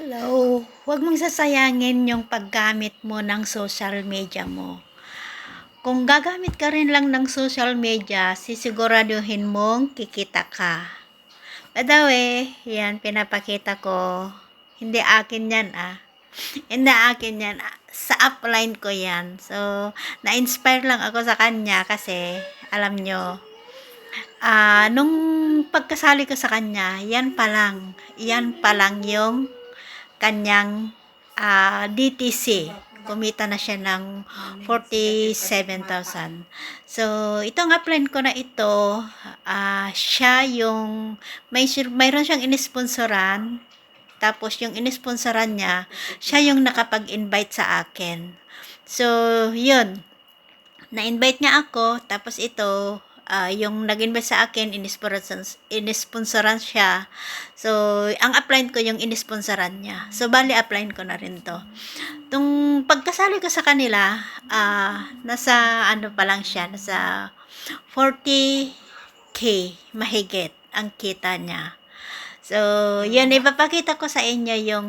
Hello, huwag mong sasayangin yung paggamit mo ng social media mo. Kung gagamit ka rin lang ng social media, sisiguraduhin mong kikita ka. By the way, yan, pinapakita ko. Hindi akin yan Hindi akin yan. Sa upline ko yan. So, na-inspire lang ako sa kanya kasi, alam nyo, nung pagkasali ko sa kanya, yan pa lang yung kanyang DTC. Kumita na siya ng 47,000. So, itong upline ko na ito, siya yung, mayroon siyang inisponsoran. Tapos, yung inisponsoran niya, siya yung nakapag-invite sa akin. So, yun. Na-invite niya ako. Tapos, ito, yung nag-invite sa akin, inisponsoran siya. So, ang upline ko yung inisponsoran niya. So, bali, upline ko na rin to. Tung pagkasali ko sa kanila, nasa ano pa lang siya, nasa 40K mahigit ang kita niya. So, yan, ipapakita ko sa inyo yung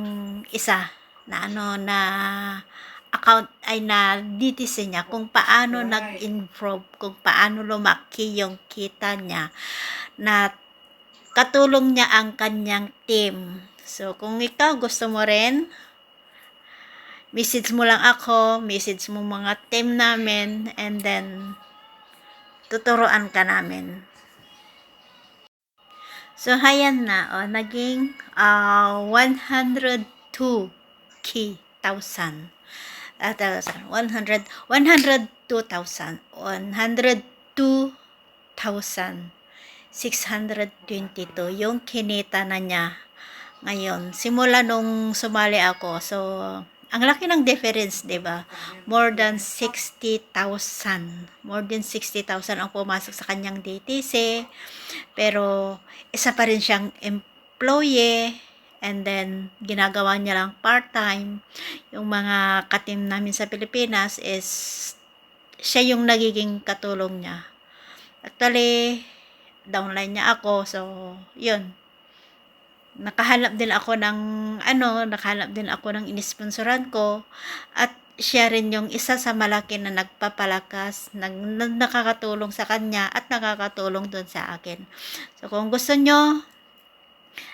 isa na na account ay na DTC niya, kung paano nag-improve, kung paano lumaki yung kita niya, na katulong niya ang kanyang team. So, kung ikaw gusto mo rin, message mo lang ako, message mo mga team namin, and then tuturuan ka namin. So, hayan na, naging 102K thousand. 102,622 yung kinita na niya ngayon. Simula nung sumali ako. So, ang laki ng difference, 'di ba? More than 60,000. More than 60,000 ang pumasok sa kanyang DTC. Pero isa pa rin siyang employee, and then ginagawa niya lang part-time. Yung mga katim namin sa Pilipinas is siya yung nagiging katulong niya. Actually, downline niya ako. So, yun. Nakahanap din ako ng inisponsoran ko, at siya rin yung isa sa malaki na nagpapalakas, nakakatulong sa kanya at nakakatulong doon sa akin. So, kung gusto nyo,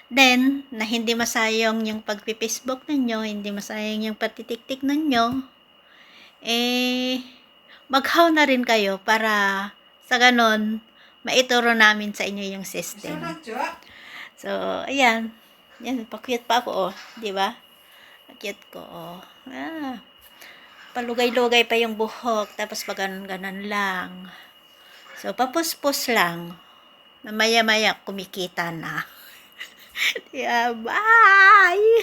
then, na hindi masayang yung pagpi-Facebook ninyo, hindi masayang yung patitiktik ninyo, maghaw na rin kayo para sa ganon, maituro namin sa inyo yung system. So, ayan. Yan, pa-cute pa ako, di ba? Cute ko, palugay-lugay pa yung buhok, tapos pa ganon-ganon lang. So, papuspos lang. Na maya-maya kumikita na. Yeah, bye!